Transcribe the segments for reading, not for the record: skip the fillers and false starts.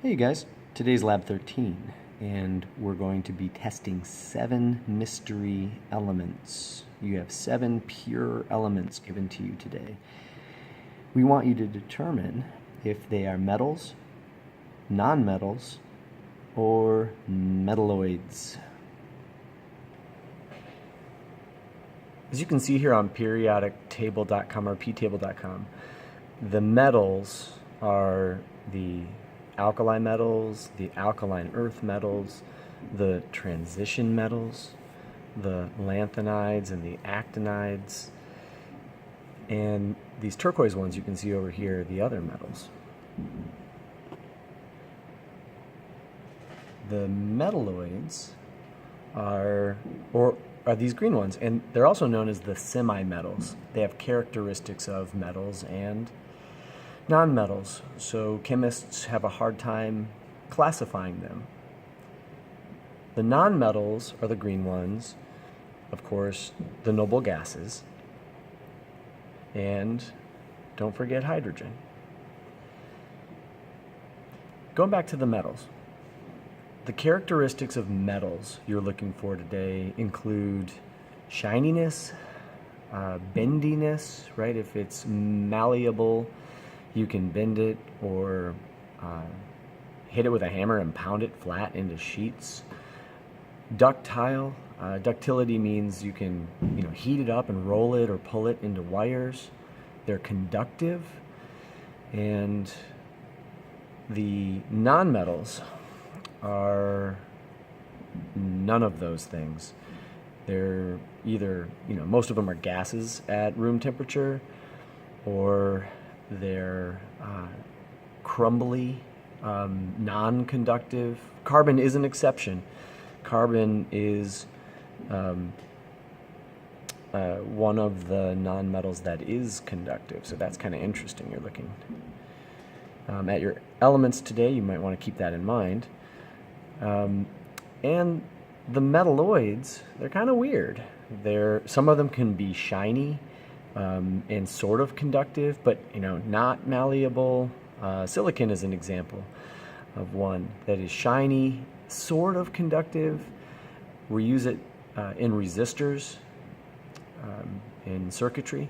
Hey you guys, today's lab 13 and we're going to be testing 7 mystery elements. You have 7 pure elements given to you today. We want you to determine if they are metals, nonmetals, or metalloids. As you can see here on periodictable.com or ptable.com, the metals are the alkali metals, the alkaline earth metals, the transition metals, the lanthanides and the actinides, and these turquoise ones you can see over here are the other metals. The metalloids are these green ones, and they're also known as the semi-metals. They have characteristics of metals and nonmetals, so chemists have a hard time classifying them. The nonmetals are the green ones, of course, the noble gases, and don't forget hydrogen. Going back to the metals, the characteristics of metals you're looking for today include shininess, bendiness, right? If it's malleable, you can bend it or hit it with a hammer and pound it flat into sheets. Ductile. Ductility means you can heat it up and roll it or pull it into wires. They're conductive. And the nonmetals are none of those things. They're either, most of them are gases at room temperature, or they're crumbly, non-conductive. Carbon is an exception. Carbon is one of the nonmetals that is conductive, so that's kind of interesting. You're looking at your elements today. You might want to keep that in mind. And the metalloids, they're kind of weird. Some of them can be shiny and sort of conductive, but not malleable. Silicon is an example of one that is shiny, sort of conductive. We use it in resistors, in circuitry,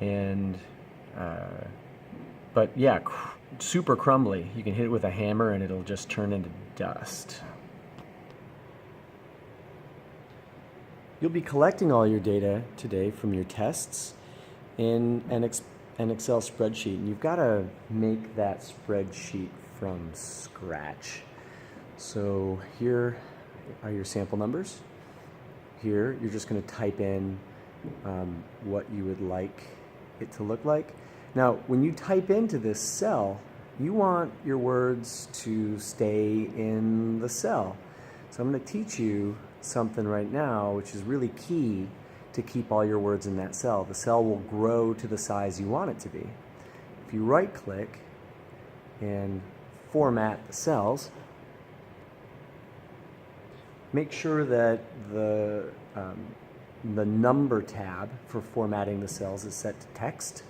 and but yeah, super crumbly. You can hit it with a hammer and it'll just turn into dust. You'll be collecting all your data today from your tests in an Excel spreadsheet, and you've got to make that spreadsheet from scratch. So here are your sample numbers. Here you're just going to type in what you would like it to look like. Now when you type into this cell, you want your words to stay in the cell. So I'm going to teach you something right now which is really key to keep all your words in that cell. The cell will grow to the size you want it to be. If you right click and format the cells, make sure that the number tab for formatting the cells is set to text.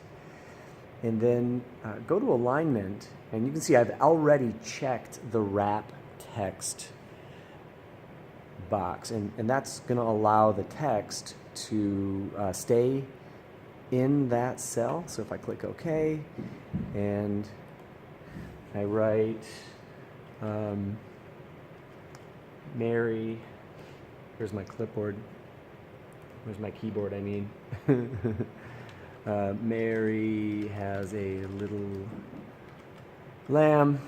And then go to alignment, and you can see I've already checked the wrap text box, and that's going to allow the text to stay in that cell. So if I click OK and I write Mary, here's my clipboard, where's my keyboard, I mean. Mary has a little lamb.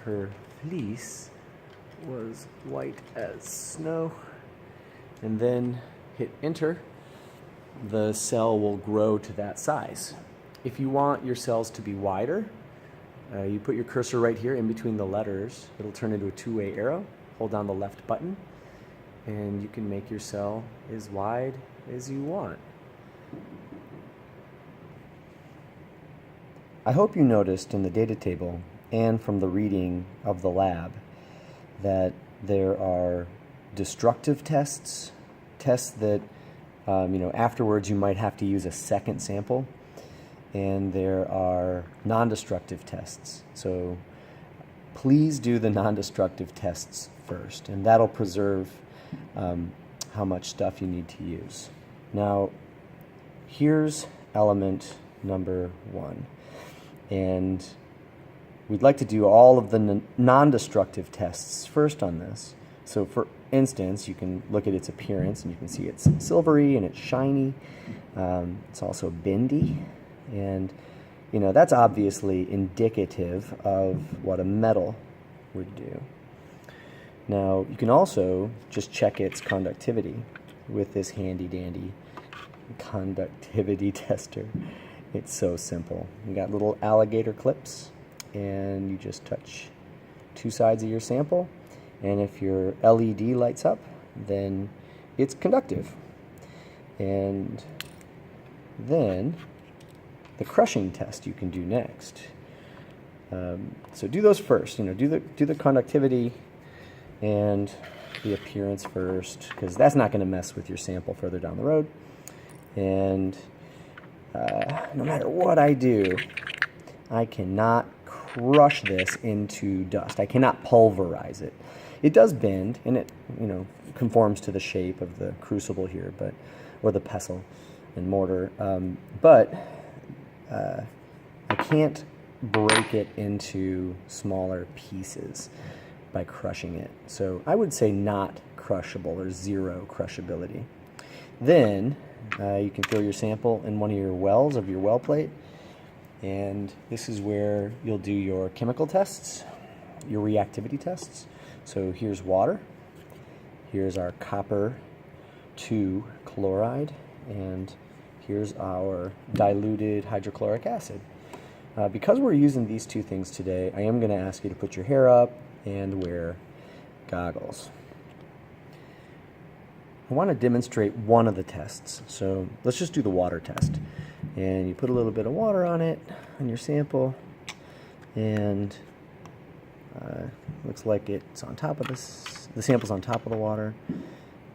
Her fleece was white as snow. And then hit enter. The cell will grow to that size. If you want your cells to be wider, you put your cursor right here in between the letters. It'll turn into a two-way arrow. Hold down the left button, and you can make your cell as wide as you want. I hope you noticed in the data table and from the reading of the lab that there are destructive tests that afterwards you might have to use a second sample, and there are non-destructive tests. So please do the non-destructive tests first, and that'll preserve how much stuff you need to use. Now, here's element number 1, and we'd like to do all of the non-destructive tests first on this. So for instance, you can look at its appearance and you can see it's silvery and it's shiny. It's also bendy, and you know, that's obviously indicative of what a metal would do. Now, you can also just check its conductivity with this handy-dandy conductivity tester. It's so simple. You got little alligator clips, and you just touch 2 sides of your sample, and if your LED lights up, then it's conductive. And then the crushing test you can do next. So do those first. You know, do the conductivity and the appearance first, because that's not going to mess with your sample further down the road. And no matter what I do, I cannot crush this into dust. I cannot pulverize it. It does bend, and it, you know, conforms to the shape of the crucible here, but or the pestle and mortar. But I can't break it into smaller pieces by crushing it. So I would say not crushable, or zero crushability. Then you can throw your sample in one of your wells of your well plate, and this is where you'll do your chemical tests, your reactivity tests. So here's water, here's our copper 2 chloride, and here's our diluted hydrochloric acid. Because we're using these 2 things today, I am going to ask you to put your hair up and wear goggles. I want to demonstrate one of the tests, so let's just do the water test. And you put a little bit of water on it, on your sample, and looks like it's on top of this, the sample's on top of the water.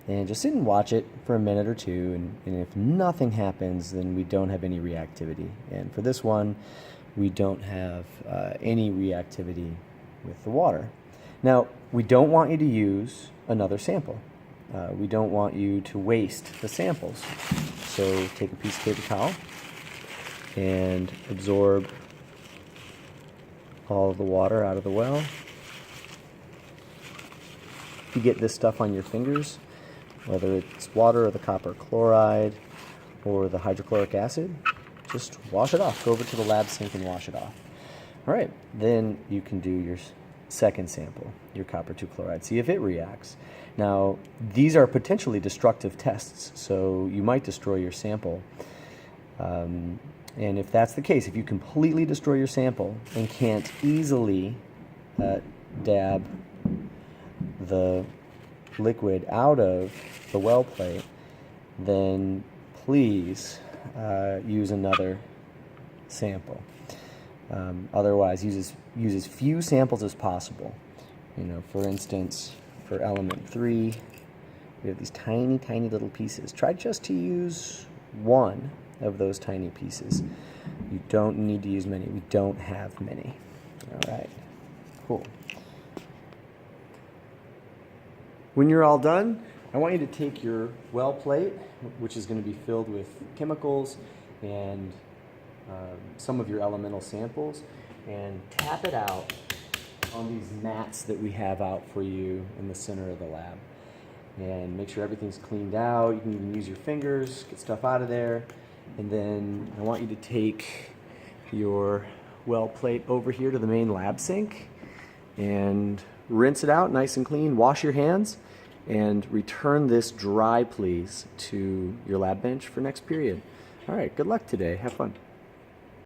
And just sit and watch it for a minute or 2, and if nothing happens, then we don't have any reactivity. And for this one, we don't have any reactivity with the water. Now, we don't want you to use another sample. We don't want you to waste the samples. So take a piece of paper towel and absorb all of the water out of the well. If you get this stuff on your fingers, whether it's water or the copper chloride or the hydrochloric acid, just wash it off. Go over to the lab sink and wash it off. All right, then you can do your second sample, your copper 2 chloride. See if it reacts. Now, these are potentially destructive tests, so you might destroy your sample. And if that's the case, if you completely destroy your sample and can't easily dab the liquid out of the well plate, then please use another sample. Otherwise, use as few samples as possible. You know, for instance, for element 3, we have these tiny, tiny little pieces. Try just to use one of those tiny pieces. You don't need to use many. We don't have many. All right, cool. When you're all done, I want you to take your well plate, which is going to be filled with chemicals and some of your elemental samples, and tap it out on these mats that we have out for you in the center of the lab. And make sure everything's cleaned out. You can even use your fingers, get stuff out of there. And then I want you to take your well plate over here to the main lab sink and rinse it out nice and clean. Wash your hands and return this dry, please, to your lab bench for next period. All right, good luck today. Have fun.